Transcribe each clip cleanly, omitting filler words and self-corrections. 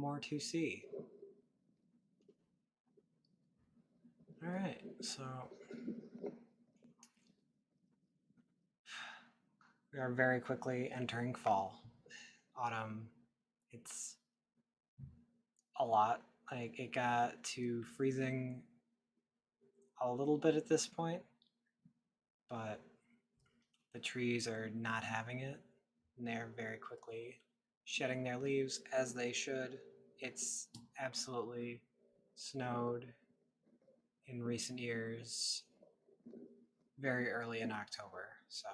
more to see. All right, so we are very quickly entering fall. Autumn, it's a lot. Like, it got to freezing a little bit at this point, but the trees are not having it, and they're very quickly shedding their leaves as they should. It's absolutely snowed in recent years very early in October, so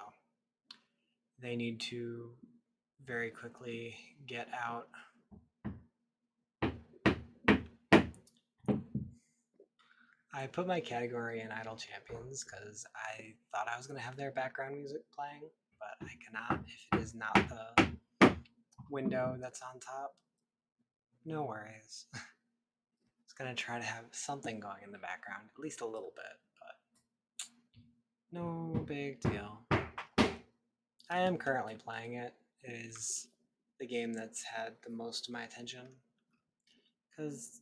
they need to very quickly get out. I put my category in Idle Champions because I thought I was going to have their background music playing, but I cannot if it is not the window that's on top. No worries. I was going to try to have something going in the background, at least a little bit, but no big deal. I am currently playing it. It is the game that's had the most of my attention because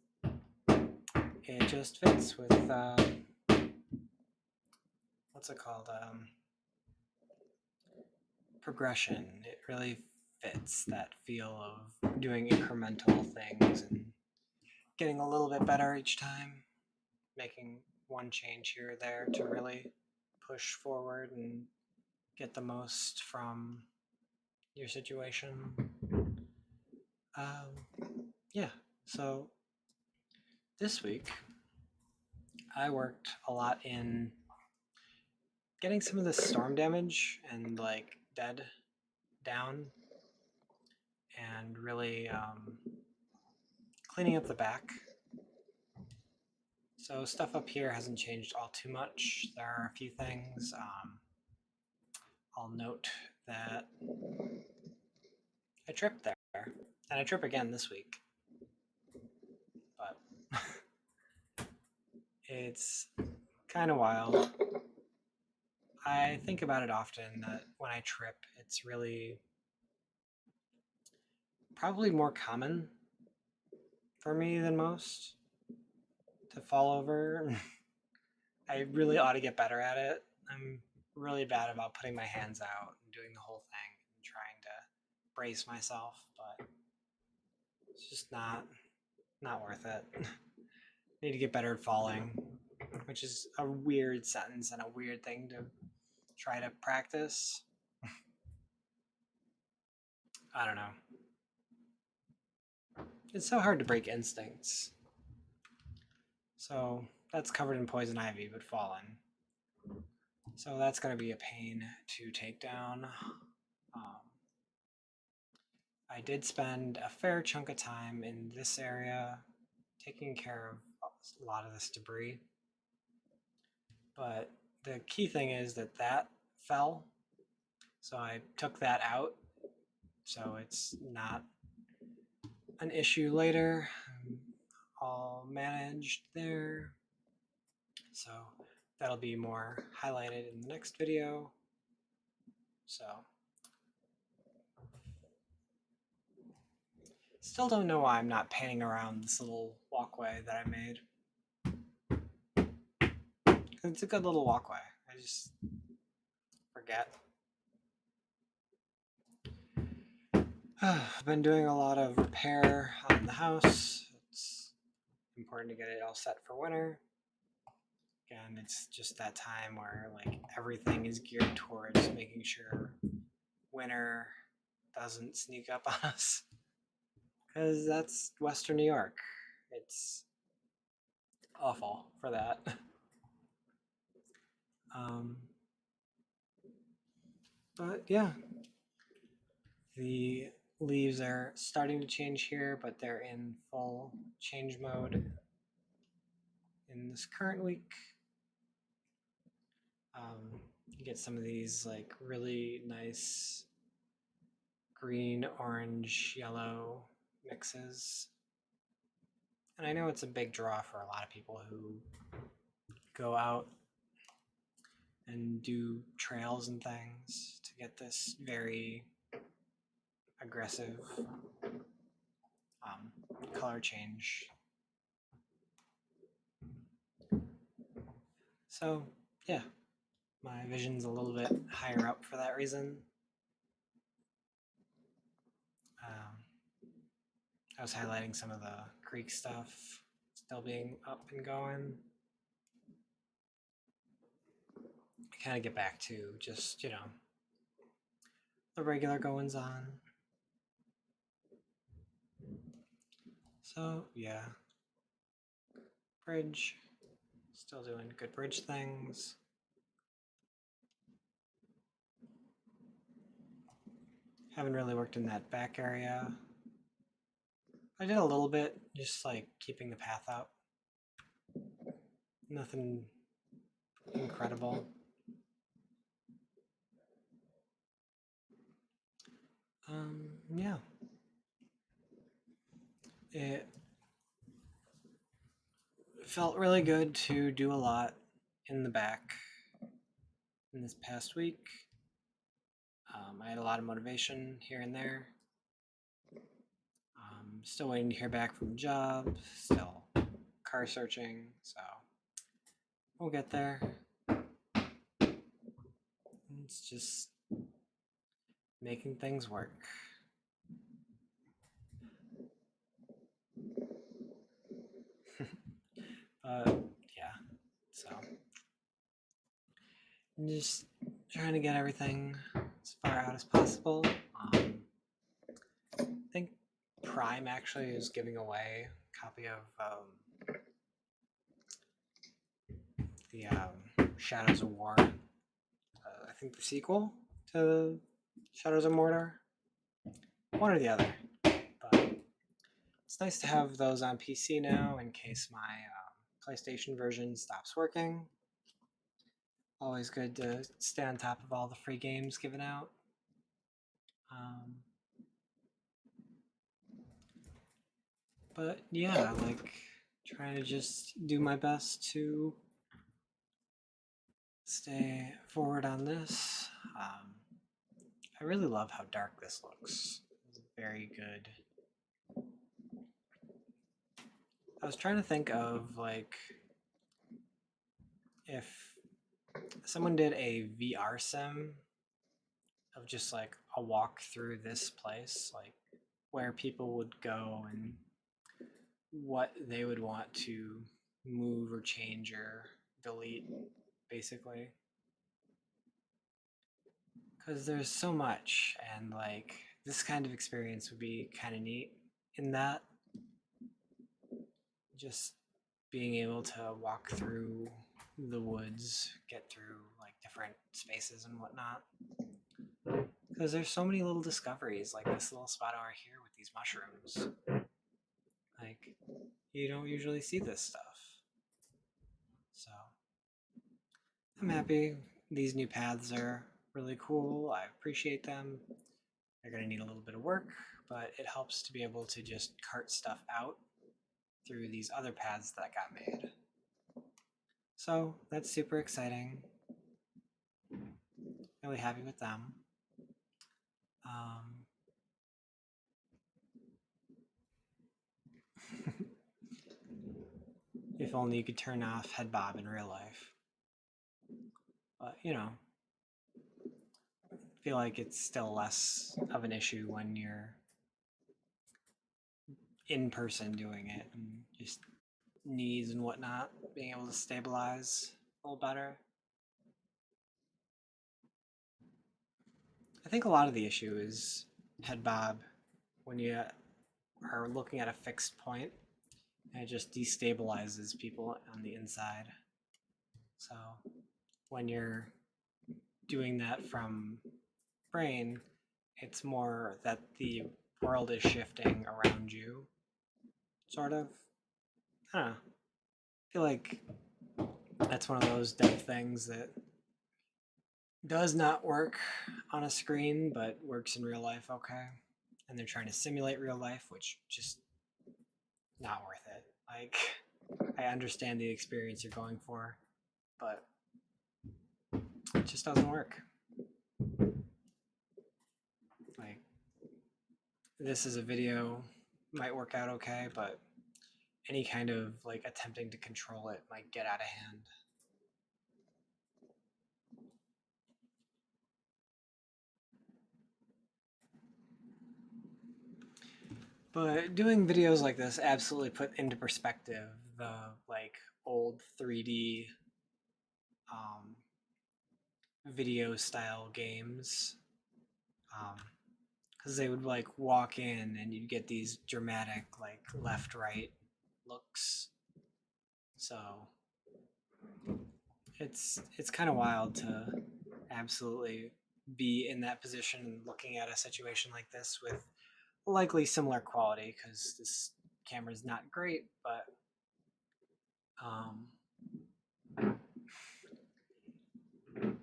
it just fits with what's it called? Progression. It really fits that feel of doing incremental things and getting a little bit better each time, making one change here or there to really push forward and get the most from your situation. Yeah, so this week I worked a lot in getting some of the storm damage and like dead down and really cleaning up the back. So stuff up here hasn't changed all too much. There are a few things. I'll note that I tripped there, and I trip again this week. But it's kind of wild. I think about it often that when I trip, it's really probably more common for me than most to fall over. I really ought to get better at it. I'm really bad about putting my hands out and doing the whole thing and trying to brace myself, but it's just not worth it. Need to get better at falling, which is a weird sentence and a weird thing to try to practice. I don't know. It's so hard to break instincts. So that's covered in poison ivy, but fallen. So that's going to be a pain to take down. I did spend a fair chunk of time in this area taking care of a lot of this debris. But the key thing is that fell. So I took that out. So it's not an issue later. All managed there. So that'll be more highlighted in the next video. So still don't know why I'm not panning around this little walkway that I made. It's a good little walkway. I just forget. I've been doing a lot of repair on the house. It's important to get it all set for winter. Again, it's just that time where like everything is geared towards making sure winter doesn't sneak up on us. Because that's Western New York. It's awful for that. But yeah, the leaves are starting to change here, but they're in full change mode in this current week. You get some of these like really nice green, orange, yellow mixes. And I know it's a big draw for a lot of people who go out and do trails and things to get this very aggressive color change. So yeah, my vision's a little bit higher up for that reason. I was highlighting some of the Greek stuff still being up and going. I kind of get back to just, the regular goings on. So yeah, bridge, still doing good bridge things. Haven't really worked in that back area. I did a little bit, just like keeping the path up. Nothing incredible. Yeah. It felt really good to do a lot in the back in this past week. I had a lot of motivation here and there. Still waiting to hear back from the job, still car searching, so we'll get there. It's just making things work. Yeah, so I'm just trying to get everything as far out as possible. I think Prime actually is giving away a copy of the Shadows of War. I think the sequel to Shadows of Mordor. One or the other. But it's nice to have those on PC now in case my PlayStation version stops working. Always good to stay on top of all the free games given out. But yeah, like trying to just do my best to stay forward on this. I really love how dark this looks. It's very good. I was trying to think of like if someone did a VR sim of just like a walk through this place, like where people would go and what they would want to move or change or delete, basically. Because there's so much, and like this kind of experience would be kind of neat in that just being able to walk through the woods, get through like different spaces and whatnot. Because there's so many little discoveries, like this little spot over here with these mushrooms. Like, you don't usually see this stuff. So, I'm happy. These new paths are really cool. I appreciate them. They're going to need a little bit of work, but it helps to be able to just cart stuff out through these other paths that got made. So, that's super exciting. Really happy with them. If only you could turn off head bob in real life. But, I feel like it's still less of an issue when you're in person doing it and just knees and whatnot, being able to stabilize a little better. I think a lot of the issue is head bob when you are looking at a fixed point and it just destabilizes people on the inside. So when you're doing that from brain, it's more that the world is shifting around you, sort of. I don't know. I feel like that's one of those dev things that does not work on a screen, but works in real life okay. And they're trying to simulate real life, which just not worth it. Like, I understand the experience you're going for, but it just doesn't work. Like, this is a video might work out okay, but any kind of like attempting to control it might get out of hand. But doing videos like this absolutely put into perspective the like old 3D um, video style games, because they would like walk in and you'd get these dramatic like left right looks. So it's kind of wild to absolutely be in that position and looking at a situation like this with likely similar quality, because this camera is not great, but um,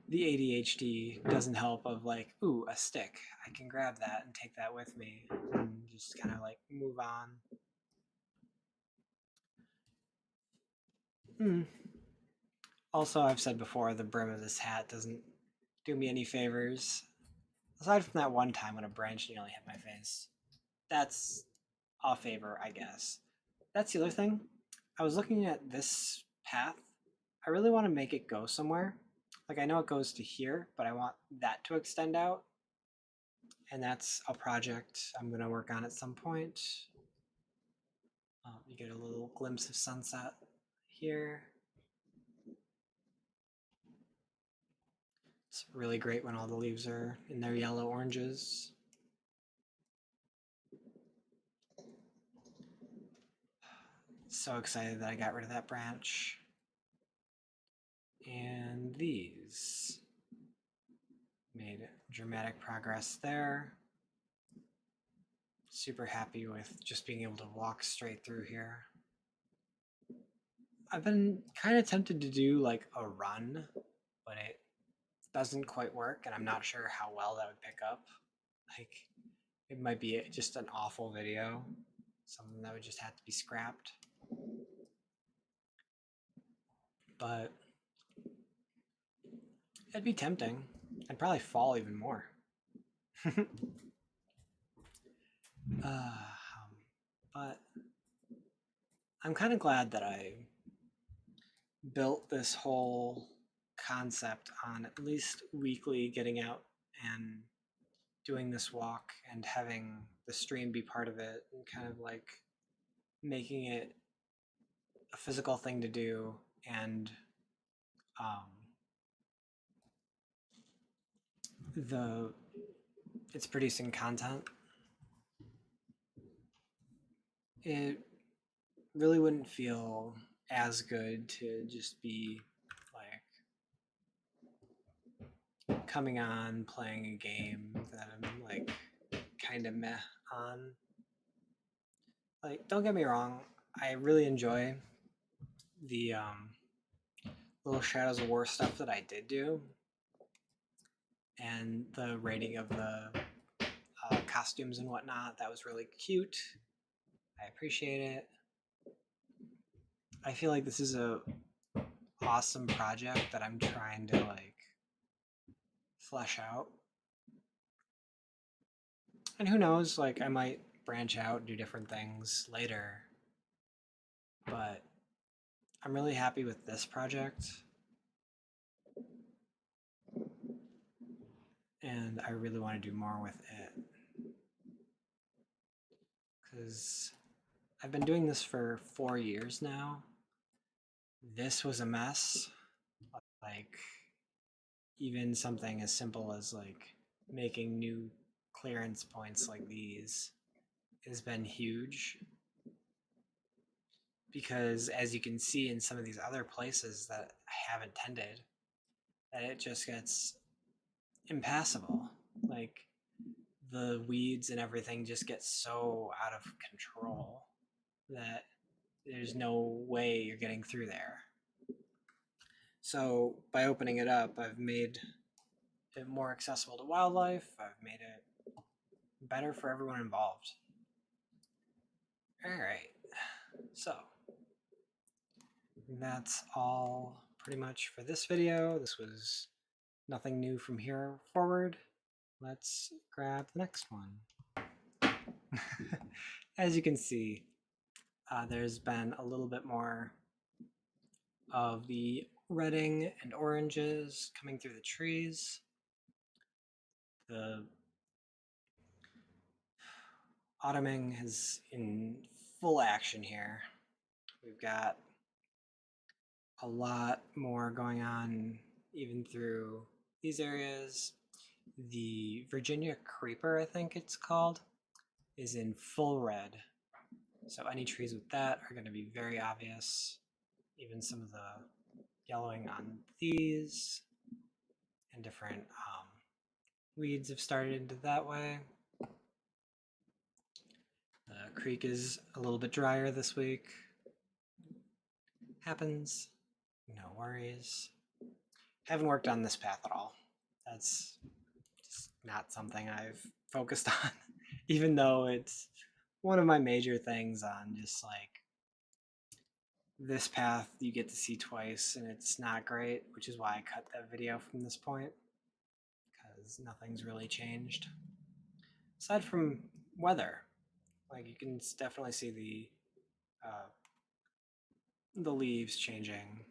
the ADHD doesn't help of like, ooh, a stick. I can grab that and take that with me and just kind of like move on. Also, I've said before, the brim of this hat doesn't do me any favors. Aside from that one time when a branch nearly hit my face. That's a favor, I guess. That's the other thing. I was looking at this path. I really want to make it go somewhere. Like, I know it goes to here, but I want that to extend out. And that's a project I'm going to work on at some point. You get a little glimpse of sunset here. It's really great when all the leaves are in their yellow oranges. So excited that I got rid of that branch. And these made dramatic progress there. Super happy with just being able to walk straight through here. I've been kind of tempted to do like a run, but it doesn't quite work, and I'm not sure how well that would pick up. Like, it might be just an awful video, something that would just have to be scrapped. But it'd be tempting. I'd probably fall even more. But I'm kind of glad that I built this whole concept on at least weekly getting out and doing this walk and having the stream be part of it, and kind of like making it a physical thing to do, and um, it's producing content. It really wouldn't feel as good to just be like coming on, playing a game that I'm like kind of meh on. Like, don't get me wrong, I really enjoy the little Shadows of War stuff that I did do, and the rating of the costumes and whatnot. That was really cute. I appreciate it. I feel like this is a awesome project that I'm trying to like flesh out. And who knows, like I might branch out and do different things later. But I'm really happy with this project. And I really want to do more with it. Because I've been doing this for 4 years now. This was a mess. Like, even something as simple as like making new clearance points like these has been huge, because as you can see in some of these other places that I haven't tended, that it just gets impassable. Like, the weeds and everything just get so out of control that there's no way you're getting through there. So by opening it up, I've made it more accessible to wildlife. I've made it better for everyone involved. All right, so that's all pretty much for this video. This was nothing new from here forward. Let's grab the next one. as you can see, there's been a little bit more of the redding and oranges coming through the trees. The autumning is in full action here. We've got a lot more going on even through these areas. The Virginia creeper, I think it's called, is in full red. So any trees with that are going to be very obvious. Even some of the yellowing on these and different weeds have started that way. The creek is a little bit drier this week. Happens. No worries. Haven't worked on this path at all. That's just not something I've focused on, even though it's one of my major things on just like this path you get to see twice and it's not great, which is why I cut that video from this point, because nothing's really changed. Aside from weather, like you can definitely see the leaves changing,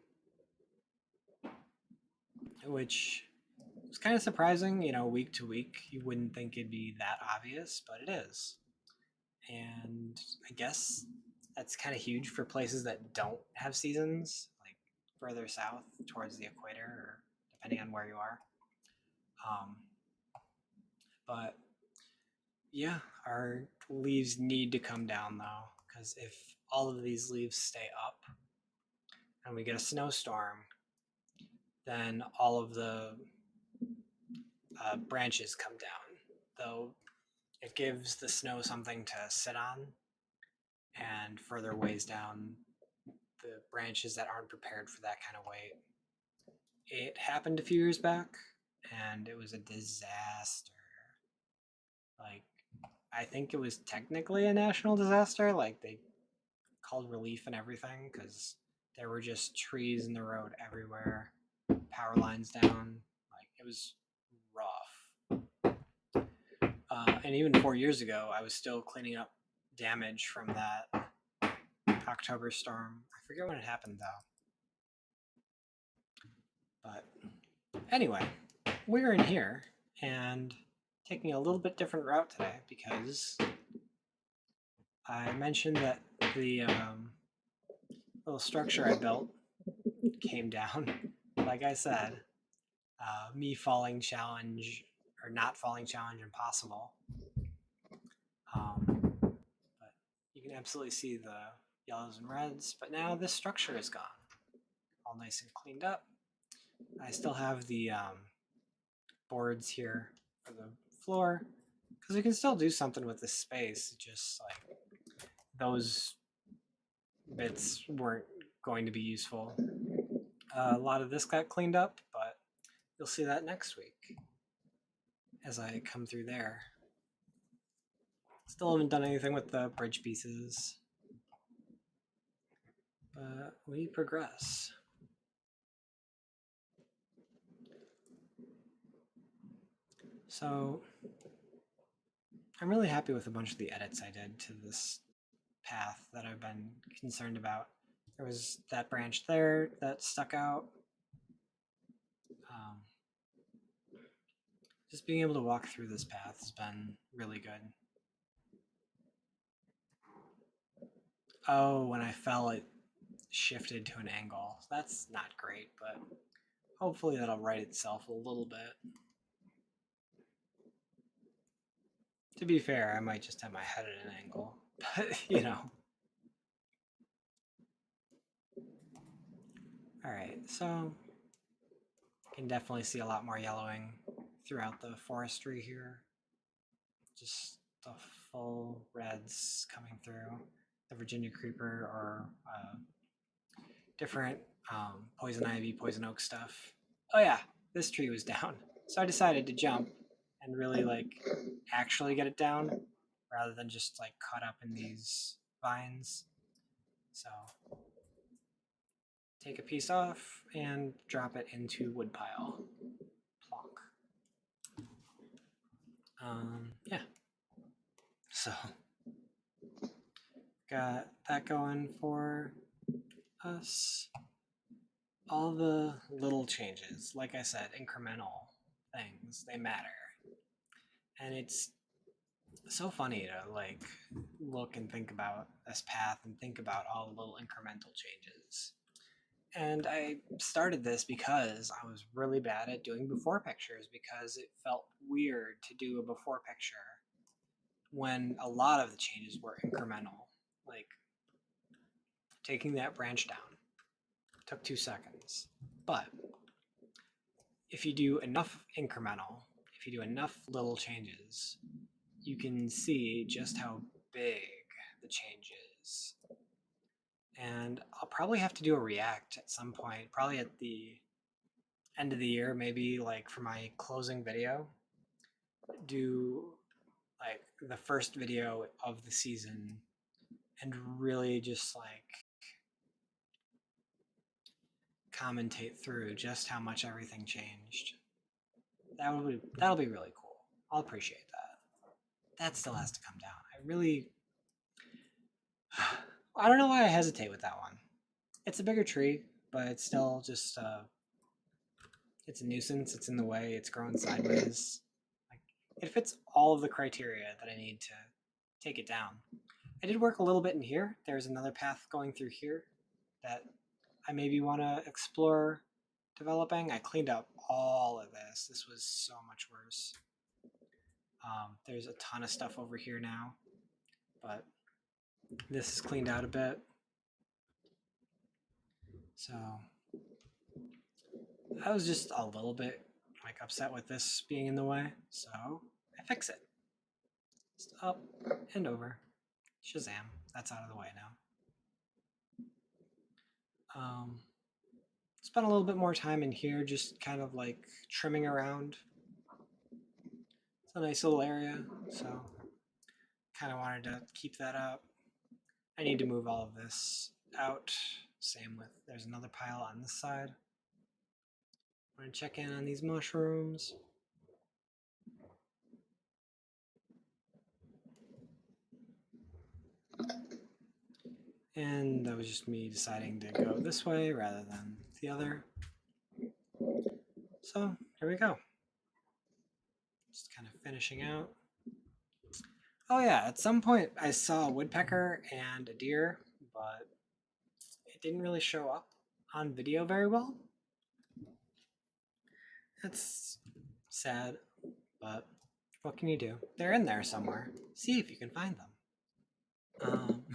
which is kind of surprising. You know, week to week, you wouldn't think it'd be that obvious, but it is. And I guess that's kind of huge for places that don't have seasons, like further south towards the equator, or depending on where you are. But yeah, our leaves need to come down though, because if all of these leaves stay up and we get a snowstorm, then all of the branches come down. Though it gives the snow something to sit on and further weighs down the branches that aren't prepared for that kind of weight. It happened a few years back and it was a disaster. Like, I think it was technically a national disaster. Like, they called relief and everything because there were just trees in the road everywhere, power lines down. Like, it was rough. And even 4 years ago, I was still cleaning up damage from that October storm. I forget when it happened though. But anyway, we're in here and taking a little bit different route today because I mentioned that the little structure I built came down. Like I said, me falling challenge or not falling challenge impossible. But you can absolutely see the yellows and reds. But now this structure is gone, all nice and cleaned up. I still have the boards here for the floor because we can still do something with this space. Just like those bits weren't going to be useful. A lot of this got cleaned up, but you'll see that next week as I come through there. Still haven't done anything with the bridge pieces, but we progress. So I'm really happy with a bunch of the edits I did to this path that I've been concerned about. There was that branch there that stuck out. Just being able to walk through this path has been really good. Oh, when I fell, it shifted to an angle. That's not great, but hopefully that'll right itself a little bit. To be fair, I might just have my head at an angle, but you know. Alright, so you can definitely see a lot more yellowing throughout the forestry here. Just the full reds coming through. The Virginia creeper or different poison ivy, poison oak stuff. Oh yeah, this tree was down. So I decided to jump and really like actually get it down rather than just like caught up in these vines. So take a piece off and drop it into woodpile. Plonk. Yeah. So got that going for us. All the little changes, like I said, incremental things, they matter. And it's so funny to like look and think about this path and think about all the little incremental changes. And I started this because I was really bad at doing before pictures because it felt weird to do a before picture when a lot of the changes were incremental. Like taking that branch down took 2 seconds. But if you do enough incremental, if you do enough little changes, you can see just how big the change is. And I'll probably have to do a react at some point, probably at the end of the year, maybe like for my closing video, do like the first video of the season and really just like commentate through just how much everything changed. That'll be really cool. I'll appreciate that. That still has to come down. I don't know why I hesitate with that one. It's a bigger tree, but it's still just it's a nuisance. It's in the way. It's growing sideways. Like it fits all of the criteria that I need to take it down. I did work a little bit in here. There's another path going through here that I maybe want to explore developing. I cleaned up all of this. This was so much worse. There's a ton of stuff over here now, but this is cleaned out a bit. So I was just a little bit like upset with this being in the way, so I fix it. Just up and over. Shazam. That's out of the way now. Spent a little bit more time in here just kind of like trimming around. It's a nice little area, so kind of wanted to keep that up. I need to move all of this out. Same with, there's another pile on this side. I'm going to check in on these mushrooms. And that was just me deciding to go this way rather than the other. So here we go. Just kind of finishing out. Oh yeah, at some point I saw a woodpecker and a deer, but it didn't really show up on video very well. That's sad, but what can you do? They're in there somewhere. See if you can find them.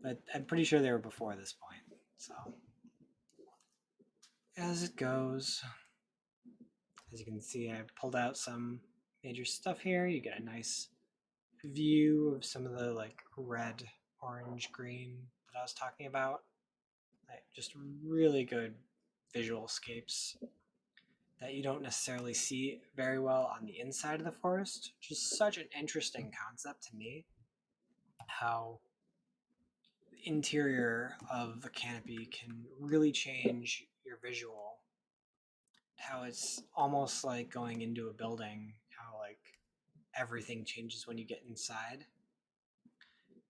But I'm pretty sure they were before this point. So, as it goes, as you can see, I pulled out some major stuff here. You get a nice view of some of the like red, orange, green that I was talking about. Like, just really good visual scapes that you don't necessarily see very well on the inside of the forest. Just such an interesting concept to me, how the interior of the canopy can really change your visual. How it's almost like going into a building, how like everything changes when you get inside.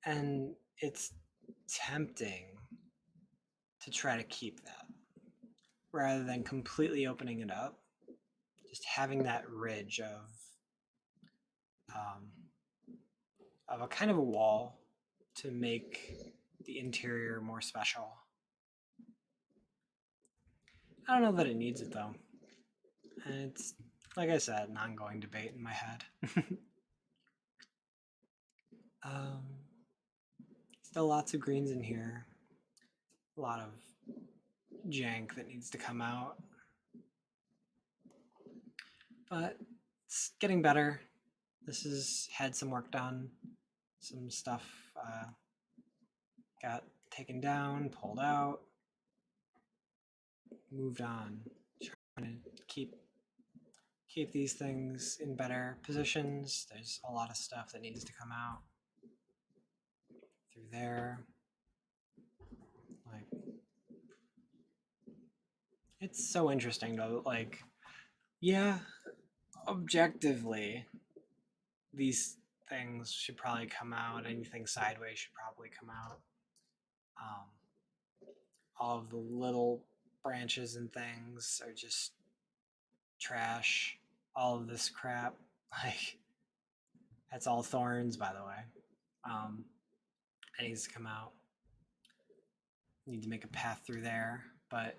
And it's tempting to try to keep that rather than completely opening it up. Just having that ridge of a kind of a wall to make the interior more special. I don't know that it needs it though. And it's, like I said, an ongoing debate in my head. Still lots of greens in here. A lot of jank that needs to come out. But it's getting better. This has had some work done. Some stuff got taken down, pulled out, moved on. Trying to keep these things in better positions. There's a lot of stuff that needs to come out through there. Like, it's so interesting to like, yeah, objectively, these things should probably come out. Anything sideways should probably come out. Um, all of the little branches and things are just trash. All of this crap, like that's all thorns, by the way. It needs to come out. Need to make a path through there, but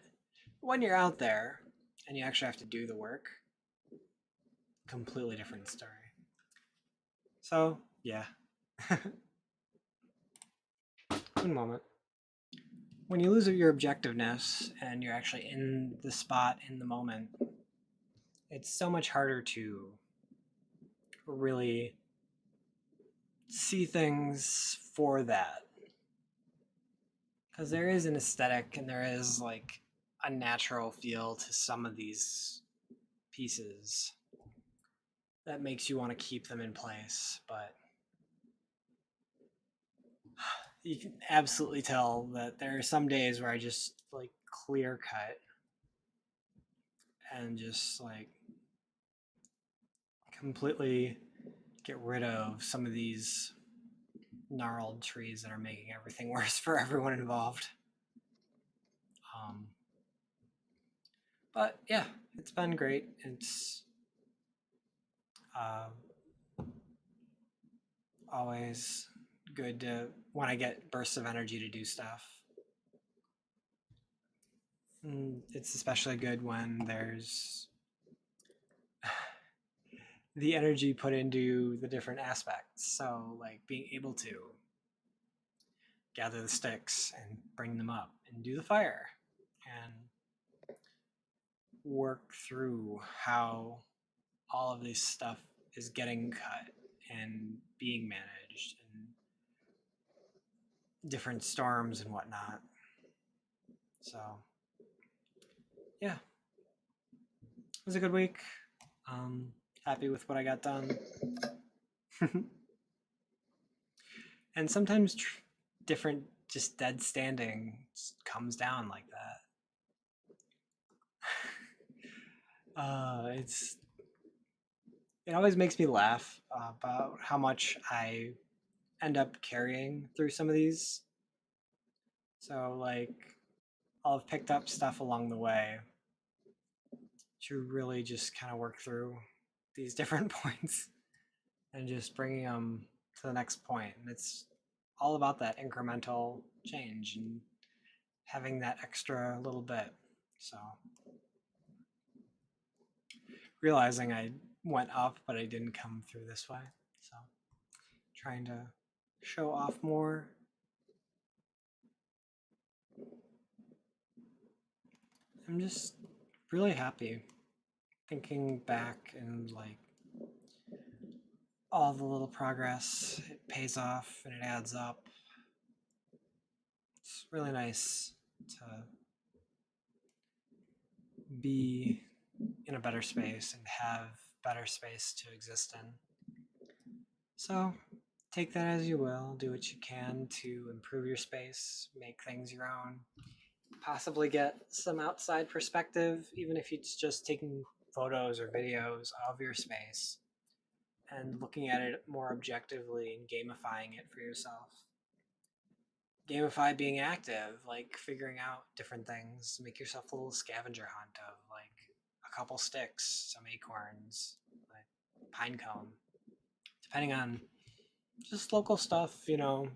when you're out there and you actually have to do the work, completely different story. So yeah. One moment. When you lose your objectiveness and you're actually in the spot in the moment, it's so much harder to really see things for that. Because there is an aesthetic and there is like a natural feel to some of these pieces that makes you want to keep them in place. But you can absolutely tell that there are some days where I just like clear cut and just like completely get rid of some of these gnarled trees that are making everything worse for everyone involved. Um, but yeah, it's been great. It's uh, always good to when I get bursts of energy to do stuff. It's especially good when there's the energy put into the different aspects. So, like being able to gather the sticks and bring them up and do the fire and work through how all of this stuff is getting cut and being managed and different storms and whatnot. So, yeah, it was a good week. Happy with what I got done. And sometimes different, just dead standing just comes down like that. It always makes me laugh about how much I end up carrying through some of these. So like I'll have picked up stuff along the way to really just kind of work through these different points and just bringing them to the next point. And it's all about that incremental change and having that extra little bit. So realizing I went up, but I didn't come through this way. So trying to show off more. I'm just really happy thinking back and like all the little progress, it pays off and it adds up. It's really nice to be in a better space and have better space to exist in. So take that as you will, do what you can to improve your space, make things your own, possibly get some outside perspective, even if it's just taking photos or videos of your space and looking at it more objectively and gamifying it for yourself. Gamify being active, like figuring out different things, make yourself a little scavenger hunt of like a couple sticks, some acorns, like pine cone, depending on just local stuff,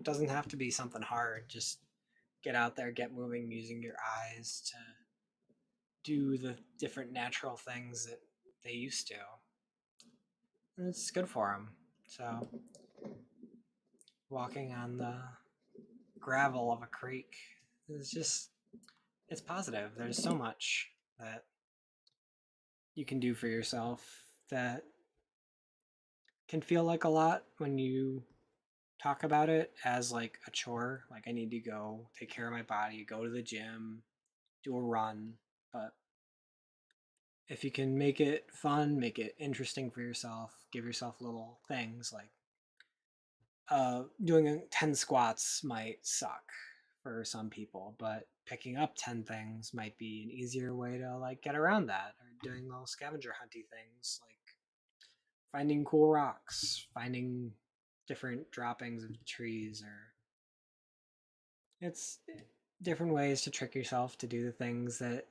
doesn't have to be something hard. Just get out there, get moving using your eyes to do the different natural things that they used to. And it's good for them. So, walking on the gravel of a creek is just, it's positive. There's so much that you can do for yourself that can feel like a lot when you talk about it as like a chore. Like, I need to go take care of my body, go to the gym, do a run. But if you can make it fun, make it interesting for yourself, give yourself little things like doing 10 squats might suck for some people, but picking up 10 things might be an easier way to like get around that, or doing little scavenger hunty things like finding cool rocks, finding different droppings of trees, or it's different ways to trick yourself to do the things that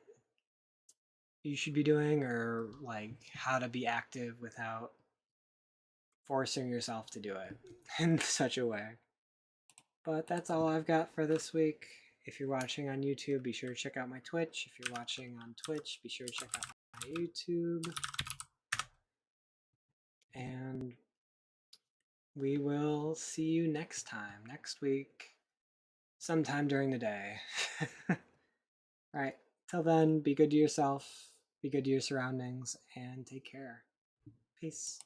you should be doing, or like how to be active without forcing yourself to do it in such a way. But that's all I've got for this week. If you're watching on YouTube, be sure to check out my Twitch. If you're watching on Twitch, be sure to check out my YouTube. And we will see you next time, next week, sometime during the day. All right. Till then, be good to yourself, be good to your surroundings, and take care. Peace.